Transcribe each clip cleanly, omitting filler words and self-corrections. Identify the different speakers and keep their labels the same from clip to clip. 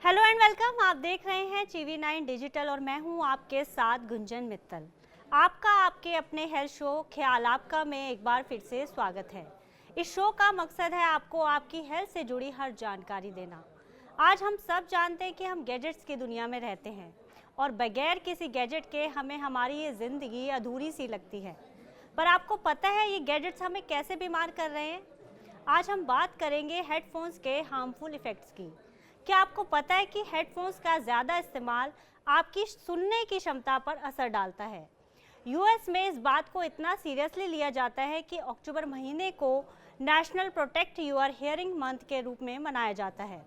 Speaker 1: Hello and welcome. आप देख रहे हैं TV9 डिजिटल और मैं हूं आपके साथ गुंजन मित्तल। आपका आपके अपने हेल्थ शो ख्याल आपका में एक बार फिर से स्वागत है। इस शो का मकसद है आपको आपकी हेल्थ से जुड़ी हर जानकारी देना। आज हम सब जानते हैं कि हम गैजेट्स की दुनिया में रहते हैं और बगैर किसी गैजेट के हमें हमारी ये ज़िंदगी अधूरी सी लगती है। पर आपको पता है ये गैजेट्स हमें कैसे बीमार कर रहे हैं? आज हम बात करेंगे हेडफोन्स के हार्मफुल इफ़ेक्ट्स की। क्या आपको पता है कि हेडफोन्स का ज़्यादा इस्तेमाल आपकी सुनने की क्षमता पर असर डालता है? यूएस में इस बात को इतना सीरियसली लिया जाता है कि अक्टूबर महीने को national protect your hearing month के रूप में मनाया जाता है।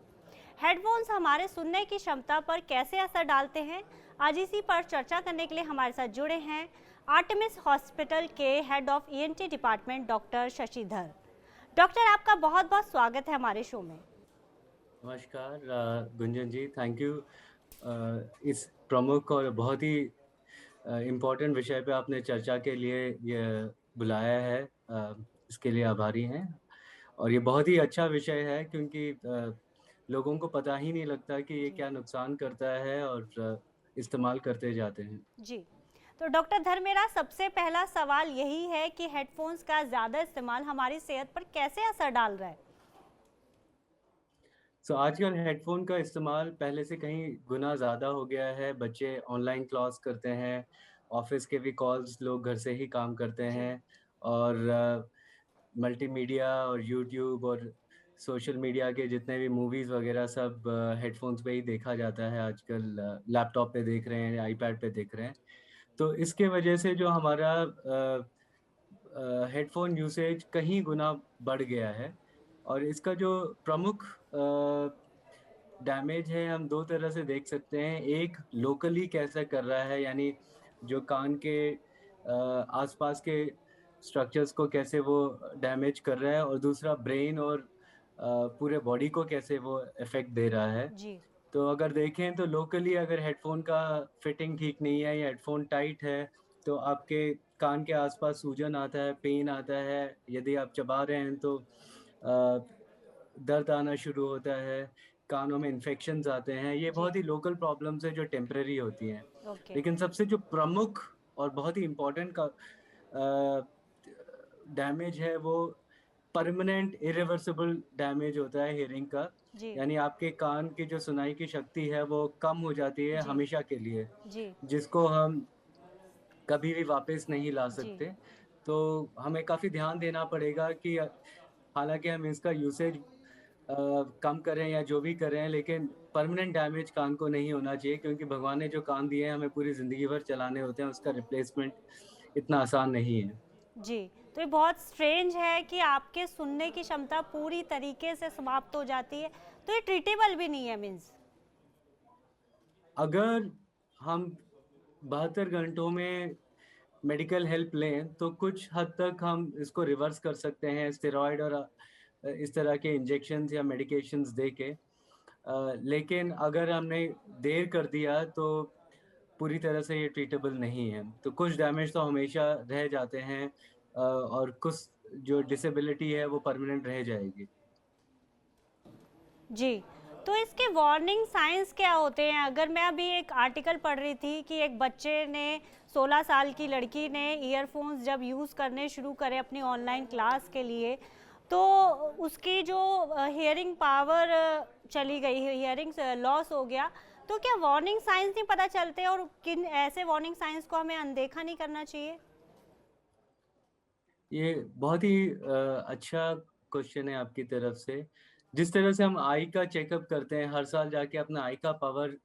Speaker 1: हेडफोन्स हमारे सुनने की क्षमता पर कैसे असर डालते हैं, आज इसी पर चर्चा करने के लिए हमारे साथ जुड़े हैं आर्टेमिस हॉस्पिटल के head of ENT department doctor Shashidhar. Doctor, आपका बहुत बहुत स्वागत है हमारे शो में।
Speaker 2: नमस्कार गुंजन जी, थैंक यू। इस प्रमुख और बहुत ही इम्पोर्टेंट विषय पे आपने चर्चा के लिए ये बुलाया है। इसके लिए आभारी हैं। और ये बहुत ही अच्छा विषय है क्योंकि लोगों को पता ही नहीं लगता कि ये
Speaker 1: जी
Speaker 2: क्या नुकसान करता है और इस्तेमाल करते जाते हैं।
Speaker 1: जी। तो डॉक्टर धर, मेरा सबसे पहला सवाल यही है कि हेडफोन्स का ज़्यादा इस्तेमाल हमारी सेहत पर कैसे असर डाल रहा है?
Speaker 2: आजकल हेडफ़ोन का इस्तेमाल पहले से कहीं गुना ज़्यादा हो गया है। बच्चे ऑनलाइन क्लास करते हैं, ऑफ़िस के भी कॉल्स लोग घर से ही काम करते
Speaker 1: जी
Speaker 2: हैं और मल्टीमीडिया और यूट्यूब और सोशल मीडिया के जितने भी मूवीज़ वग़ैरह सब हेडफ़ोन्स पे ही देखा जाता है आजकल। लैपटॉप पे देख रहे हैं, आईपैड पे देख रहे हैं। तो इसके वजह से जो हमारा हेडफ़ोन यूसेज कहीं गुना बढ़ गया है और इसका जो प्रमुख डैमेज है हम 2 तरह से देख सकते हैं। एक लोकली कैसा कर रहा है, यानी जो कान के आस-पास के स्ट्रक्चर्स को कैसे वो डैमेज कर रहा है और दूसरा ब्रेन और पूरे बॉडी को कैसे वो इफ़ेक्ट दे रहा है।
Speaker 1: जी
Speaker 2: तो अगर देखें तो लोकली अगर हेडफ़ोन का फिटिंग ठीक नहीं है या हेडफ़ोन टाइट है, तो आपके कान के आस-पास सूजन आता है, पेन आता है। यदि आप चबा रहे हैं तो दर्द आना शुरू होता है, कानों में इन्फेक्शंस आते हैं। ये
Speaker 1: जी।
Speaker 2: बहुत ही लोकल प्रॉब्लम्स हैं जो टेम्परेरी होती हैं।
Speaker 1: ओके।
Speaker 2: लेकिन सबसे जो प्रमुख और बहुत ही इम्पोर्टेंट का डैमेज है वो परमानेंट इरिवर्सिबल डैमेज होता है हियरिंग का।
Speaker 1: जी
Speaker 2: यानी आपके कान की जो सुनाई की शक्ति है वो कम हो जाती है
Speaker 1: जी
Speaker 2: हमेशा के लिए,
Speaker 1: जी
Speaker 2: जिसको हम कभी भी वापस नहीं ला
Speaker 1: जी
Speaker 2: सकते। तो हमें काफ़ी ध्यान देना पड़ेगा कि हालाँकि हम इसका यूसेज कम करें या जो भी करें, लेकिन परमानेंट डैमेज कान को नहीं होना चाहिए क्योंकि भगवान ने जो कान दिए हैं हमें पूरी ज़िंदगी भर चलाने होते हैं, उसका रिप्लेसमेंट इतना आसान नहीं है।
Speaker 1: जी। तो ये बहुत स्ट्रेंज है कि आपके सुनने की क्षमता पूरी तरीके से समाप्त हो जाती है, तो ये ट्रीटेबल भी नहीं है मीन्स।
Speaker 2: अगर हम 72 घंटों में मेडिकल हेल्प लें, तो कुछ हद तक हम इसको रिवर्स कर सकते हैं स्टेरॉइड और इस तरह के इंजेक्शंस या मेडिकेशंस दे के। लेकिन अगर हमने देर कर दिया तो पूरी तरह से ये ट्रीटेबल नहीं है। तो कुछ डैमेज तो हमेशा रह जाते हैं और कुछ जो डिसेबिलिटी है वो परमानेंट रह जाएगी।
Speaker 1: जी। तो इसके वार्निंग साइंस क्या होते हैं? अगर मैं अभी एक आर्टिकल पढ़ रही थी कि एक बच्चे ने 16 साल की लड़की ने ईयरफोन्स जब यूज़ करने शुरू करे अपनी ऑनलाइन क्लास के लिए, तो उसकी जो हियरिंग पावर चली गई, हियरिंग लॉस हो गया। तो क्या वार्निंग साइंस नहीं पता चलते और किन ऐसे वार्निंग साइंस को हमें अनदेखा नहीं करना चाहिए?
Speaker 2: ये बहुत ही अच्छा क्वेश्चन है आपकी तरफ से। जिस तरह से हम आई का चेकअप करते हैं, हर साल जाके अपना आई का पावर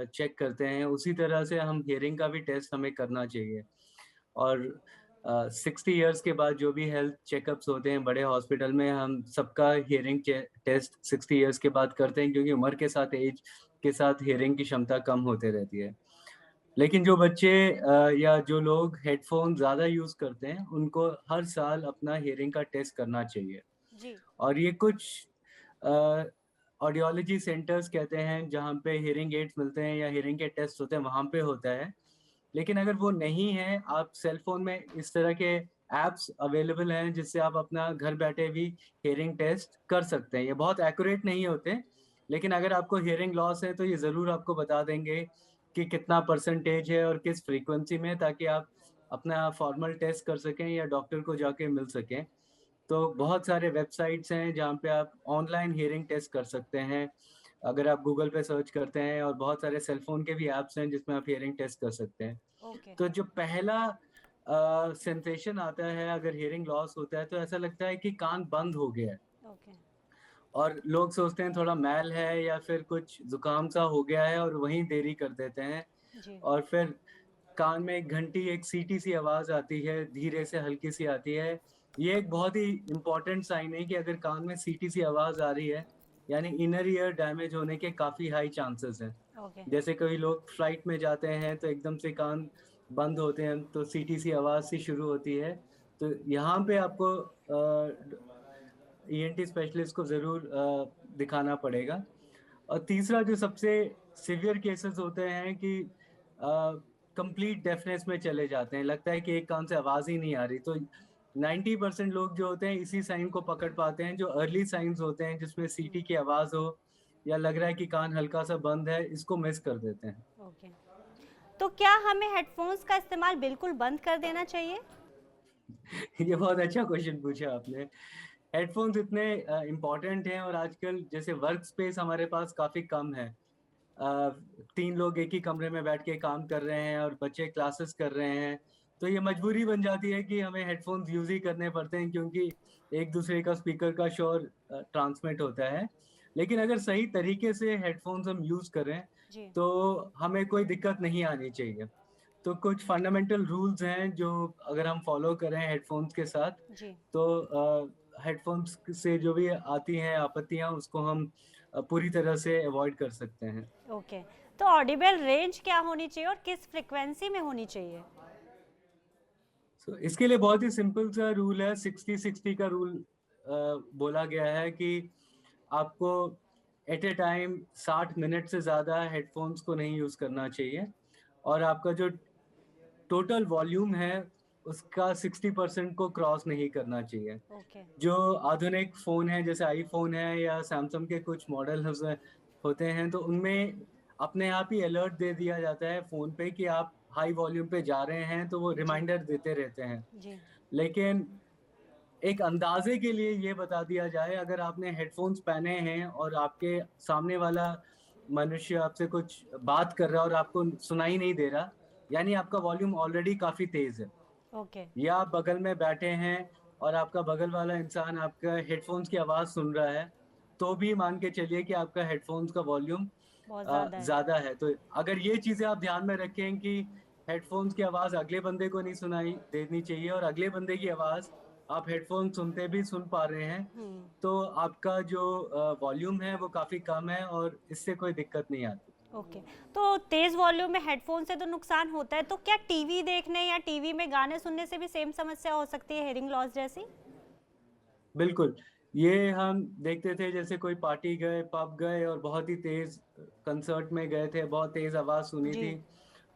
Speaker 2: चेक करते हैं, उसी तरह से हम हियरिंग का भी टेस्ट हमें करना चाहिए। और 60 इयर्स के बाद जो भी हेल्थ चेकअप्स होते हैं बड़े हॉस्पिटल में, हम सबका हियरिंग टेस्ट 60 इयर्स के बाद करते हैं क्योंकि उम्र के साथ, एज के साथ हियरिंग की क्षमता कम होते रहती है। लेकिन जो बच्चे या जो लोग हेडफ़ोन ज़्यादा यूज़ करते हैं, उनको हर साल अपना हियरिंग का टेस्ट करना चाहिए।
Speaker 1: जी
Speaker 2: और ये कुछ अ, ऑडियोलॉजी सेंटर्स कहते हैं, जहाँ पे हियरिंग एड्स मिलते हैं या हियरिंग के टेस्ट होते हैं, वहाँ पे होता है। लेकिन अगर वो नहीं है, आप सेल फ़ोन में इस तरह के ऐप्स अवेलेबल हैं, जिससे आप अपना घर बैठे भी हियरिंग टेस्ट कर सकते हैं। ये बहुत एक्यूरेट नहीं होते, लेकिन अगर आपको हियरिंग लॉस है तो ये ज़रूर आपको बता देंगे कि कितना परसेंटेज है और किस फ्रीक्वेंसी में, ताकि आप अपना फॉर्मल टेस्ट कर सकें या डॉक्टर को जाके मिल सकें। तो बहुत सारे वेबसाइट्स हैं जहाँ पे आप ऑनलाइन हियरिंग टेस्ट कर सकते हैं। अगर आप गूगल पे सर्च करते हैं, और बहुत सारे सेल फ़ोन के भी ऐप्स हैं जिसमें आप हियरिंग टेस्ट कर सकते हैं।
Speaker 1: ओके,
Speaker 2: तो जो पहला सेंसेशन आता है अगर हियरिंग लॉस होता है, तो ऐसा लगता है कि कान बंद हो गया है,
Speaker 1: ओके,
Speaker 2: और लोग सोचते हैं थोड़ा मैल है या फिर कुछ ज़ुकाम सा हो गया है, और वहीं देरी कर देते हैं।
Speaker 1: जी,
Speaker 2: और फिर कान में एक घंटी, एक सीटी सी आवाज़ आती है, धीरे से हल्की सी आती है। ये एक बहुत ही इम्पोर्टेंट साइन है कि अगर कान में सीटी सी आवाज़ आ रही है, यानी इनर ईयर डैमेज होने के काफ़ी हाई चांसेस हैं।
Speaker 1: ओके,
Speaker 2: जैसे कई लोग फ्लाइट में जाते हैं तो एकदम से कान बंद होते हैं, तो सीटी सी आवाज़ सी शुरू होती है। तो यहाँ पे आपको ईएनटी स्पेशलिस्ट को ज़रूर दिखाना पड़ेगा। और तीसरा जो सबसे सीवियर केसेस होते हैं कि कंप्लीट डेफनेस में चले जाते हैं, लगता है कि एक कान से आवाज़ ही नहीं आ रही। तो 90% लोग जो होते हैं इसी साइन को पकड़ पाते हैं, जो अर्ली साइन्स होते हैं जिसमें
Speaker 1: हुँ,
Speaker 2: सीटी की आवाज़ हो या लग रहा है कि कान हल्का-सा बंद है, इसको मिस कर देते हैं।
Speaker 1: ओके। तो क्या हमें हेडफ़ोन्स का इस्तेमाल बिल्कुल बंद कर देना चाहिए?
Speaker 2: ये बहुत अच्छा क्वेश्चन पूछा आपने। हेडफ़ोन्स इतने इम्पोर्टेंट हैं, और आजकल जैसे वर्क स्पेस हमारे पास काफ़ी कम है। अ, 3 लोग एक ही कमरे में बैठ के काम कर रहे हैं और बच्चे क्लासेस कर रहे हैं, तो ये मजबूरी बन जाती है कि हमें हेडफ़ोन्स यूज़ ही करने पड़ते हैं, क्योंकि एक-दूसरे का स्पीकर का शोर ट्रांसमिट होता है। लेकिन अगर सही तरीके से हेडफ़ोन्स हम यूज़ करें,
Speaker 1: जी,
Speaker 2: तो हमें कोई दिक्कत नहीं आनी चाहिए। तो कुछ फंडामेंटल रूल्स हैं जो अगर हम फ़ॉलो करें हेडफ़ोन्स के साथ,
Speaker 1: जी,
Speaker 2: तो हेडफ़ोन्स से जो भी आती हैं आपत्तियाँ, उसको हम पूरी तरह से अवॉइड कर सकते हैं।
Speaker 1: ओके। तो ऑडिबल रेंज क्या होनी चाहिए और किस फ्रीक्वेंसी में होनी चाहिए?
Speaker 2: इसके लिए बहुत ही सिंपल सा रूल है, 60-60 का रूल बोला गया है कि आपको एट ए टाइम 60 मिनट से ज़्यादा हेडफ़ोन्स को नहीं यूज़ करना चाहिए, और आपका जो टोटल वॉल्यूम है, उसका 60% को क्रॉस नहीं करना चाहिए।
Speaker 1: ओके,
Speaker 2: जो आधुनिक फ़ोन हैं, जैसे आईफ़ोन है या सैमसंग के कुछ मॉडल्स होते हैं, तो उनमें अपने आप ही अलर्ट दे दिया जाता है फ़ोन पे कि आप हाई वॉल्यूम पे जा रहे हैं, तो वो
Speaker 1: जी,
Speaker 2: रिमाइंडर देते रहते हैं।
Speaker 1: जी,
Speaker 2: लेकिन एक अंदाज़े के लिए ये बता दिया जाए, अगर आपने हेडफ़ोन्स पहने हैं और आपके सामने वाला मनुष्य आपसे कुछ बात कर रहा है और आपको सुनाई नहीं दे रहा, यानी आपका वॉल्यूम ऑलरेडी काफ़ी तेज़ है।
Speaker 1: ओके,
Speaker 2: या आप बगल में बैठे हैं और आपका बगल वाला इंसान आपका हेडफ़ोन्स की आवाज़ सुन रहा है, तो भी मान के चलिए कि आपका हेडफ़ोन्स का वॉल्यूम
Speaker 1: बहुत ज़्यादा है।
Speaker 2: ज़्यादा है। तो अगर ये चीज़ें आप ध्यान में रखें कि हेडफ़ोन्स की आवाज़ अगले बंदे को नहीं सुनाई देनी चाहिए, और अगले बंदे की आवाज़ आप हेडफ़ोन सुनते भी सुन पा रहे हैं,
Speaker 1: हुँ,
Speaker 2: तो आपका जो वॉल्यूम है वो काफ़ी कम है, और इससे कोई दिक्कत नहीं आती।
Speaker 1: ओके। तो तेज़ वॉल्यूम में हेडफ़ोन से तो नुकसान होता है, तो क्या टीवी देखने या टीवी में गाने सुनने से भी सेम समस्या हो सकती है हियरिंग लॉस जैसी?
Speaker 2: बिल्कुल, ये हम देखते थे, जैसे कोई पार्टी गए, पब गए और बहुत ही तेज़ कंसर्ट में गए थे, बहुत तेज़ आवाज़ सुनी
Speaker 1: जी,
Speaker 2: थी,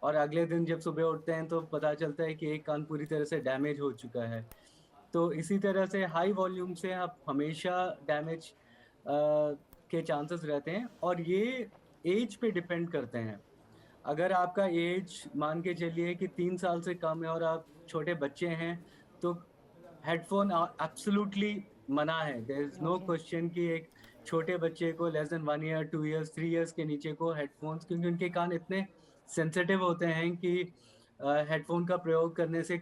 Speaker 2: और अगले दिन जब सुबह उठते हैं तो पता चलता है कि एक कान पूरी तरह से डैमेज हो चुका है। तो इसी तरह से हाई वॉल्यूम से आप हमेशा डैमेज के चांसेस रहते हैं, और ये ऐज पे डिपेंड करते हैं। अगर आपका ऐज मान के चलिए कि 3 साल से कम है और आप छोटे बच्चे हैं, तो हेडफ़ोन एब्सोल्यूटली मना है। There is no
Speaker 1: okay,
Speaker 2: question कि एक छोटे बच्चे को less than 1 year, 2 years, 3 years के नीचे को हेडफ़ोन्स, क्योंकि उनके कान इतने सेंसिटिव होते हैं कि हेडफ़ोन का प्रयोग करने से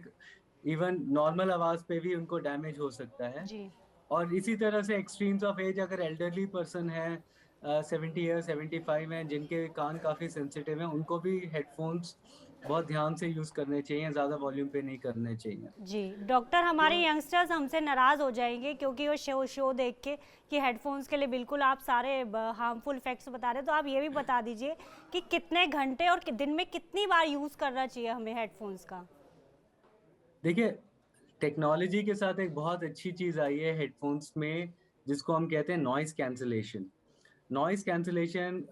Speaker 2: इवन नॉर्मल आवाज़ पे भी उनको डैमेज हो सकता है।
Speaker 1: जी,
Speaker 2: और इसी तरह से एक्सट्रीम्स ऑफ एज, अगर एल्डरली पर्सन है 70 ईयर, 75 हैं, जिनके कान काफ़ी सेंसिटिव हैं, उनको भी हेडफ़ोन्स बहुत ध्यान से यूज़ करने चाहिए, ज़्यादा वॉल्यूम पे नहीं करने चाहिए।
Speaker 1: जी। डॉक्टर
Speaker 2: तो
Speaker 1: हमारे यंगस्टर्स हमसे नाराज़ हो जाएँगे क्योंकि वो शो शो देख के कि हेडफ़ोन्स के लिए बिल्कुल आप सारे हार्मफुल इफ़ेक्ट्स बता रहे हैं। तो आप ये भी बता दीजिए कि कितने घंटे और दिन में कितनी बार यूज़ करना चाहिए हमें हेडफ़ोन्स का?
Speaker 2: देखिए, टेक्नोलॉजी के साथ एक बहुत अच्छी चीज़ आई है हेडफ़ोन्स में, जिसको हम कहते हैं नॉइज़ कैंसलेशन। नॉइज़ कैंसलेशन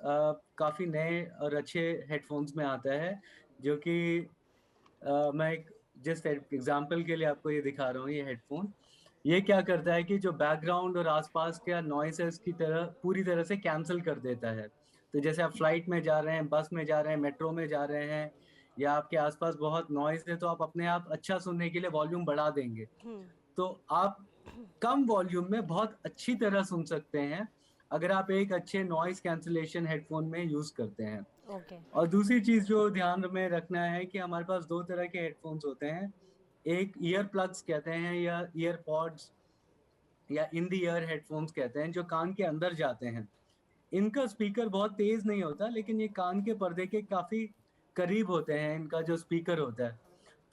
Speaker 2: काफ़ी नए और अच्छे हेडफ़ोन्स में आता है, जो कि मैं एक जस्ट एग्ज़ाम्पल के लिए आपको ये दिखा रहा हूँ, ये हेडफ़ोन। ये क्या करता है कि जो बैकग्राउंड और आसपास के नॉइसेस की तरह पूरी तरह से कैंसिल कर देता है। तो जैसे आप फ्लाइट में जा रहे हैं, बस में जा रहे हैं, मेट्रो में जा रहे हैं या आपके आसपास बहुत नॉइज़ है, तो आप अपने आप अच्छा सुनने के लिए वॉल्यूम बढ़ा देंगे।
Speaker 1: हुँ,
Speaker 2: तो आप कम वॉल्यूम में बहुत अच्छी तरह सुन सकते हैं, अगर आप एक अच्छे नॉइज़ कैंसलेशन हेडफ़ोन में यूज़ करते हैं।
Speaker 1: ओके।
Speaker 2: और दूसरी चीज़ जो ध्यान में रखना है कि हमारे पास 2 तरह के हेडफ़ोन्स होते हैं। एक ईयर प्लग्स कहते हैं या ईयर पॉड्स या इन द ईयर हेडफ़ोन्स कहते हैं, जो कान के अंदर जाते हैं। इनका स्पीकर बहुत तेज़ नहीं होता, लेकिन ये कान के पर्दे के काफ़ी करीब होते हैं, इनका जो स्पीकर होता है।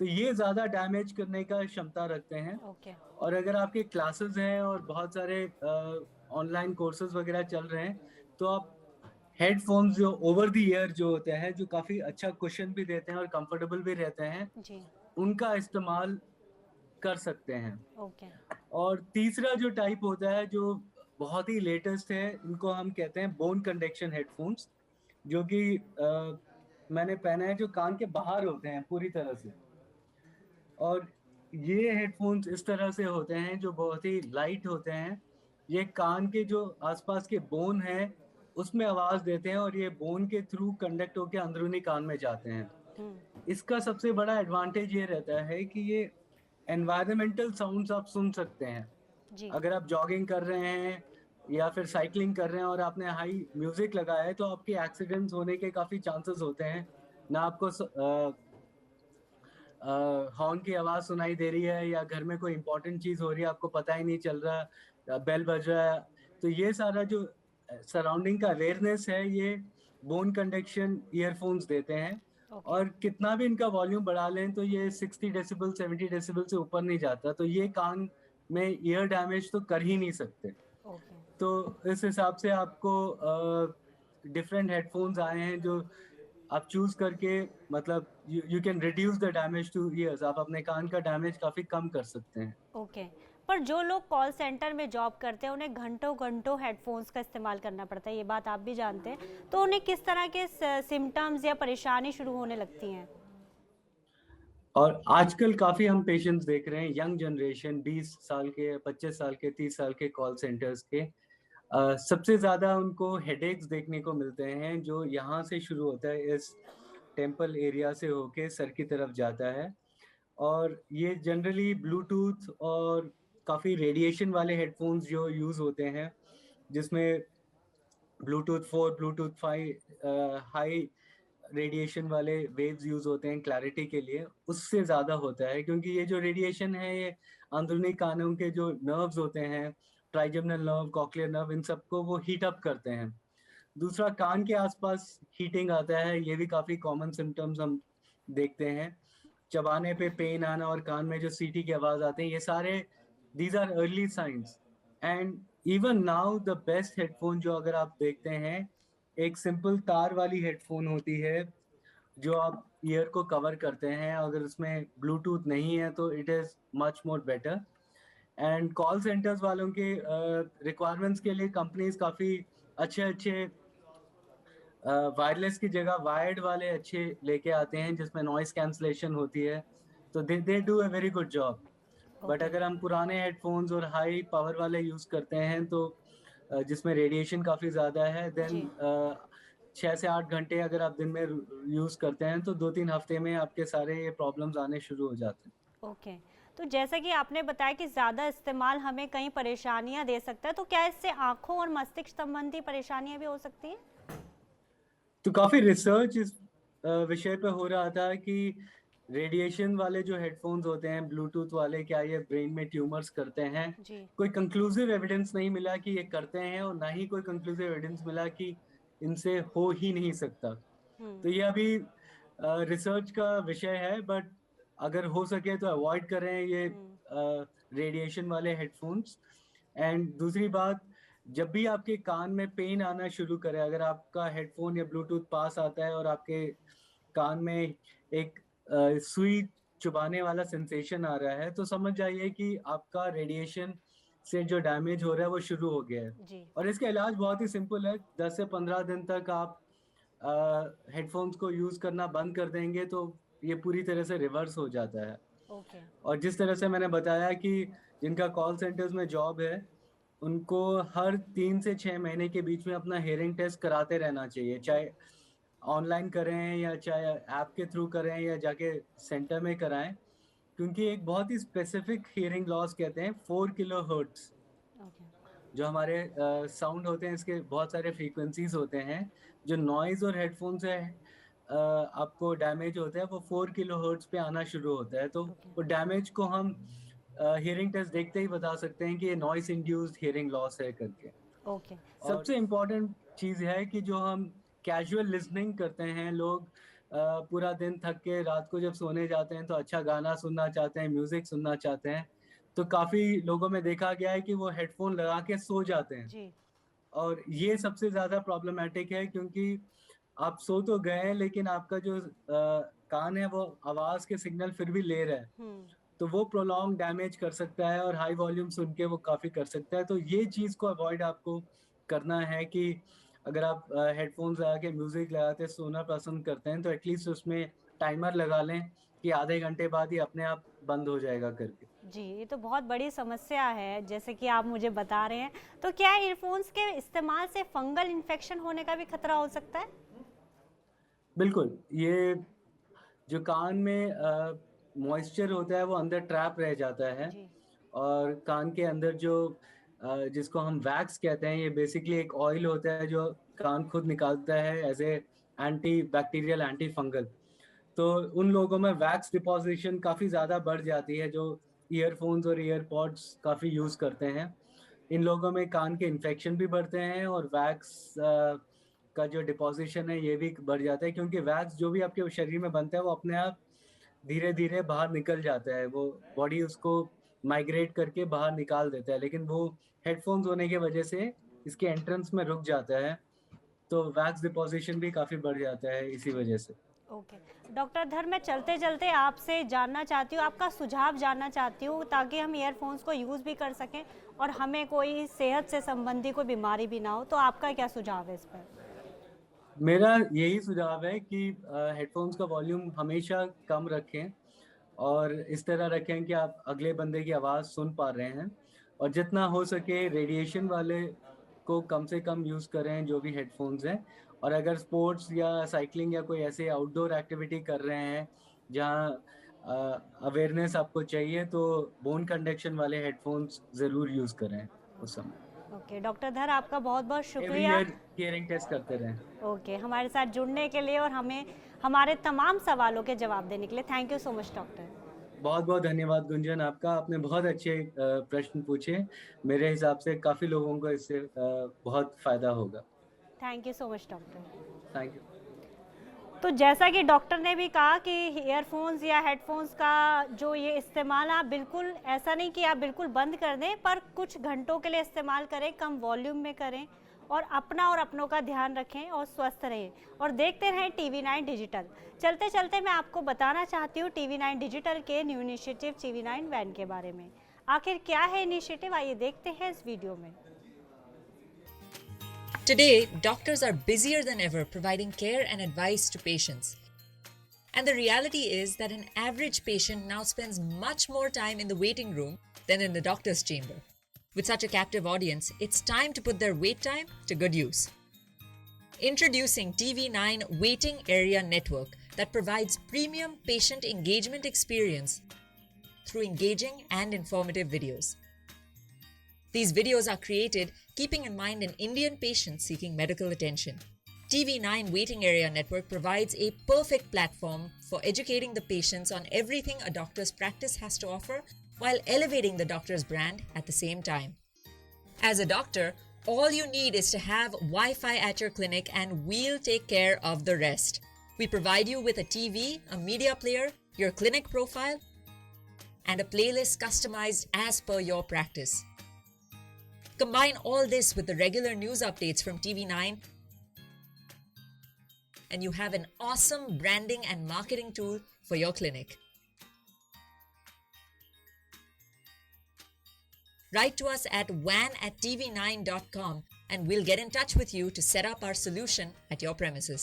Speaker 2: तो ये ज़्यादा डैमेज करने का क्षमता रखते हैं।
Speaker 1: ओके।
Speaker 2: और अगर आपके क्लासेस हैं और बहुत सारे ऑनलाइन कोर्सेज़ वगैरह चल रहे हैं, तो आप हेडफ़ोन्स जो ओवर द ईयर जो होते हैं, जो काफ़ी अच्छा कुशन भी देते हैं और कंफर्टेबल भी रहते हैं,
Speaker 1: जी।
Speaker 2: उनका इस्तेमाल कर सकते हैं।
Speaker 1: ओके।
Speaker 2: और तीसरा जो टाइप होता है, जो बहुत ही लेटेस्ट है, इनको हम कहते हैं बोन कंडक्शन हेडफ़ोन्स, जो कि मैंने पहना है, जो कान के बाहर होते हैं पूरी तरह से। और ये हेडफ़ोन्स इस तरह से होते हैं, जो बहुत ही लाइट होते हैं। ये कान के जो आस-पास के बोन हैं, उसमें आवाज़ देते हैं और ये बोन के थ्रू कंडक्ट होके अंदरूनी कान में जाते हैं।
Speaker 1: हुँ,
Speaker 2: इसका सबसे बड़ा एडवांटेज ये रहता है कि ये एनवायरनमेंटल साउंड्स आप सुन सकते हैं।
Speaker 1: जी।
Speaker 2: अगर आप जॉगिंग कर रहे हैं या फिर साइक्लिंग कर रहे हैं और आपने हाई म्यूज़िक लगाया है, तो आपके एक्सीडेंट्स होने के काफ़ी चांसेस होते हैं। ना आपको हॉर्न की आवाज़ सुनाई दे रही है या घर में कोई इम्पोर्टेंट चीज़ हो रही है, आपको पता ही नहीं चल रहा, बेल बज रहा है। तो ये सारा जो सराउंडिंग का अवेयरनेस है, ये बोन कंडक्शन ईयरफ़ोन्स देते हैं।
Speaker 1: ओके।
Speaker 2: और कितना भी इनका वॉल्यूम बढ़ा लें, तो ये 60 डेसिबल, 70 डेसिबल से ऊपर नहीं जाता। तो ये कान में ईयर डैमेज तो कर ही नहीं सकते।
Speaker 1: ओके।
Speaker 2: तो इस हिसाब से आपको डिफरेंट हेडफ़ोन्स आए हैं, जो आप चूज़ करके मतलब you can reduce the damage two years. आप अपने कान का डैमेज काफ़ी कम कर सकते हैं।
Speaker 1: ओके। पर जो लोग कॉल सेंटर में जॉब करते हैं, उन्हें घंटों-घंटों हेडफ़ोन्स का इस्तेमाल करना पड़ता है, ये बात आप भी जानते हैं। तो उन्हें किस तरह के सिम्पटम्स या परेशानी शुरू होने लगती हैं?
Speaker 2: और आजकल काफ़ी हम पेशेंट्स देख रहे हैं, यंग जनरेशन 20 साल के, 25 साल के, 30 साल के कॉल सेंटर्स के। सबसे ज़्यादा उनको हेडेक्स देखने को मिलते हैं, जो यहाँ से शुरू होता है, इस टेम्पल एरिया से होके सर की तरफ जाता है। और ये जनरली ब्लूटूथ और काफ़ी रेडिएशन वाले हेडफ़ोन्स जो यूज़ होते हैं, जिसमें ब्लूटूथ 4, ब्लूटूथ 5 हाई रेडिएशन वाले वेव्स यूज़ होते हैं क्लैरिटी के लिए, उससे ज़्यादा होता है, क्योंकि ये जो रेडिएशन है, ये अंदरूनी कानों के जो नर्व्स होते हैं, ट्राइजेमिनल नर्व, कॉक्लियर नर्व, इन सबको वो हीट अप करते हैं। दूसरा, कान के आसपास हीटिंग आता है, ये भी काफ़ी कॉमन सिम्पटम्स हम देखते हैं। चबाने पे पेन आना और कान में जो सीटी की आवाज़ आती है, ये सारे these are early signs. And even now the best headphone जो अगर आप देखते हैं, एक सिंपल तार वाली हेडफ़ोन होती है, जो आप ईयर को कवर करते हैं। अगर उसमें ब्लूटूथ नहीं है, तो it is much more better. And call centres वालों के रिक्वायरमेंट्स के लिए कंपनीज़ काफ़ी अच्छे-अच्छे वायरलेस की जगह वायर्ड वाले अच्छे लेके आते हैं, जिसमें नॉइज़ कैंसलेशन होती है, तो they they do a very good job. But
Speaker 1: okay.
Speaker 2: अगर हम पुराने हेडफ़ोन्स और हाई पावर वाले यूज़ करते हैं, तो जिसमें रेडिएशन काफ़ी ज़्यादा है, देन
Speaker 1: जी।
Speaker 2: 6 से 8 घंटे अगर आप दिन में यूज़ करते हैं, तो 2-3 हफ्ते में आपके सारे ये प्रॉब्लम्स आने शुरू हो जाते हैं।
Speaker 1: ओके। तो जैसा कि आपने बताया कि ज़्यादा इस्तेमाल हमें कई परेशानियाँ दे सकता है, तो क्या इससे आँखों और मस्तिष्क संबंधी परेशानियाँ भी हो सकती हैं?
Speaker 2: तो काफ़ी रिसर्च इस विषय पे हो रहा था कि रेडिएशन वाले जो हेडफ़ोन्स होते हैं, ब्लूटूथ वाले, क्या ये ब्रेन में ट्यूमर्स करते हैं?
Speaker 1: जी।
Speaker 2: कोई कंक्लूसिव एविडेंस नहीं मिला कि ये करते हैं, और ना ही कोई कंक्लूसिव एविडेंस मिला कि इनसे हो ही नहीं सकता।
Speaker 1: हुँ।
Speaker 2: तो ये अभी रिसर्च का विषय है, बट अगर हो सके तो अवॉइड करें ये
Speaker 1: हुँ।
Speaker 2: रेडिएशन वाले हेडफ़ोन्स। एंड दूसरी बात, जब भी आपके कान में पेन आना शुरू करे, अगर आपका हेडफ़ोन या ब्लूटूथ पास आता है और आपके कान में एक सुई चुभाने वाला सेंसेशन आ रहा है, तो समझ जाइए कि आपका रेडिएशन से जो डैमेज हो रहा है, वो शुरू हो गया है।
Speaker 1: जी।
Speaker 2: और इसका इलाज बहुत ही सिंपल है, 10 से 15 दिन तक आप हेडफ़ोन्स को यूज़ करना बंद कर देंगे, तो ये पूरी तरह से रिवर्स हो जाता है।
Speaker 1: ओके।
Speaker 2: और जिस तरह से मैंने बताया कि जिनका कॉल सेंटर्स में जॉब है, उनको हर 3 से 6 महीने के बीच में अपना हियरिंग टेस्ट कराते रहना चाहिए, चाहे ऑनलाइन करें या चाहे ऐप के थ्रू करें या जाके सेंटर में कराएं, क्योंकि एक बहुत ही स्पेसिफिक हियरिंग लॉस कहते हैं 4 किलोहर्ट्ज़
Speaker 1: ओके।
Speaker 2: जो हमारे साउंड होते हैं, इसके बहुत सारे फ्रीक्वेंसीज होते हैं जो नॉइज और हेडफोन से आपको डैमेज होता है, वो 4 किलोहर्ट्ज़ पे आना शुरू होता है। तो
Speaker 1: ओके।
Speaker 2: वो डैमेज को हम हियरिंग टेस्ट देखते ही बता सकते हैं कि ये नॉइस इंड्यूस्ड हियरिंग लॉस है करके।
Speaker 1: ओके। और
Speaker 2: सबसे इम्पोर्टेंट चीज़ है कि जो हम कैजुअल लिसनिंग करते हैं, लोग पूरा दिन थक के रात को जब सोने जाते हैं तो अच्छा गाना सुनना चाहते हैं, म्यूज़िक सुनना चाहते हैं। तो काफ़ी लोगों में देखा गया है कि वो हेडफ़ोन लगा के सो जाते हैं,
Speaker 1: जी।
Speaker 2: और ये सबसे ज़्यादा प्रॉब्लमैटिक है, क्योंकि आप सो तो गए हैं लेकिन आपका जो कान है वो आवाज़ के सिग्नल फिर भी ले रहा है।
Speaker 1: हुँ।
Speaker 2: तो वो प्रोलॉन्ग डैमेज कर सकता है और हाई वॉल्यूम सुन के वो काफ़ी कर सकता है। तो ये चीज़ को अवॉइड आपको करना है कि अगर आप हेडफ़ोन्स लगा के म्यूज़िक लगाते सोना पसंद करते हैं, तो एटलीस्ट उसमें टाइमर लगा लें कि आधे घंटे बाद ही अपने आप बंद हो जाएगा करके।
Speaker 1: जी, ये तो बहुत बड़ी समस्या है, जैसे कि आप मुझे बता रहे हैं। तो क्या ईयरफ़ोन्स के इस्तेमाल से फंगल इन्फेक्शन होने का भी खतरा हो सकता है?
Speaker 2: बिल्कुल, ये जो कान में मॉइस्चर होता है वो अंदर ट्रैप रह जाता है,
Speaker 1: जी।
Speaker 2: और कान के अंदर जो जिसको हम वैक्स कहते हैं, ये बेसिकली एक ऑयल होता है जो कान खुद निकालता है as a anti bacterial anti fungal. तो उन लोगों में वैक्स डिपॉजिशन काफ़ी ज़्यादा बढ़ जाती है जो ईयरफोन्स और ईयरपॉड्स काफ़ी यूज़ करते हैं। इन लोगों में कान के इन्फेक्शन भी बढ़ते हैं और वैक्स का जो डिपॉजिशन है ये भी बढ़ जाता है, क्योंकि वैक्स जो भी आपके शरीर में बनता है वो अपने आप धीरे-धीरे बाहर निकल जाता है। वो बॉडी उसको माइग्रेट करके बाहर निकाल देता है, लेकिन वो हेडफ़ोन्स होने की वजह से इसके एंट्रेंस में रुक जाता है, तो वैक्स डिपॉज़िशन भी काफ़ी बढ़ जाता है इसी वजह से।
Speaker 1: ओके। डॉक्टर धर, मैं चलते-चलते आपसे जानना चाहती हूँ, आपका सुझाव जानना चाहती हूँ, ताकि हम ईयरफ़ोन्स को यूज़ भी कर सकें और हमें कोई सेहत से संबंधी कोई बीमारी भी ना हो। तो आपका क्या सुझाव है इस पर?
Speaker 2: मेरा यही सुझाव है कि हेडफ़ोन्स का वॉल्यूम हमेशा कम रखें और इस तरह रखें कि आप अगले बंदे की आवाज़ सुन पा रहे हैं, और जितना हो सके रेडिएशन वाले को कम से कम यूज़ करें जो भी हेडफ़ोन्स हैं। और अगर स्पोर्ट्स या साइक्लिंग या कोई ऐसे आउटडोर एक्टिविटी कर रहे हैं जहाँ अवेयरनेस आपको चाहिए, तो बोन कंडक्शन वाले हेडफ़ोन्स ज़रूर यूज़ करें उस समय।
Speaker 1: ओके, डॉक्टर धर, आपका बहुत-बहुत
Speaker 2: एवरी
Speaker 1: शुक्रिया।
Speaker 2: ईयर हियरिंग टेस्ट करते रहें।
Speaker 1: ओके, हमारे साथ जुड़ने के लिए और हमें हमारे तमाम सवालों के जवाब देने के लिए thank you so much doctor.
Speaker 2: बहुत-बहुत धन्यवाद गुंजन आपका, आपने बहुत अच्छे प्रश्न पूछे। मेरे हिसाब से काफ़ी लोगों को इससे बहुत फ़ायदा होगा।
Speaker 1: Thank you so much doctor.
Speaker 2: Thank you.
Speaker 1: तो जैसा कि डॉक्टर ने भी कहा कि ईयरफोन्स या हेडफोन्स का जो ये इस्तेमाल, आप बिल्कुल ऐसा नहीं कि आप बिल्कुल बंद कर दें, पर कुछ घंटों के लिए इस्तेमाल करें, कम वॉल्यूम में करें और अपना और अपनों का ध्यान रखें और स्वस्थ रहें और देखते रहें TV9 डिजिटल। चलते चलते मैं आपको बताना चाहती हूँ TV9 डिजिटल के न्यू इनिशिएटिव TV9 वैन के बारे में। आखिर क्या है इनिशिएटिव, आइए देखते हैं इस वीडियो में।
Speaker 3: Today, doctors are busier than ever providing care and advice to patients. And the reality is that an average patient now spends much more time in the waiting room than in the doctor's chamber. With such a captive audience, it's time to put their wait time to good use. Introducing TV9 Waiting Area Network that provides premium patient engagement experience through engaging and informative videos. These videos are created keeping in mind an Indian patient seeking medical attention. TV9 Waiting Area Network provides a perfect platform for educating the patients on everything a doctor's practice has to offer while elevating the doctor's brand at the same time. As a doctor, all you need is to have Wi-Fi at your clinic and we'll take care of the rest. We provide you with a TV, a media player, your clinic profile, and a playlist customized as per your practice. Combine all this with the regular news updates from TV9 and you have an awesome branding and marketing tool for your clinic. Write to us at van@tv9.com and we'll get in touch with you to set up our solution at your premises.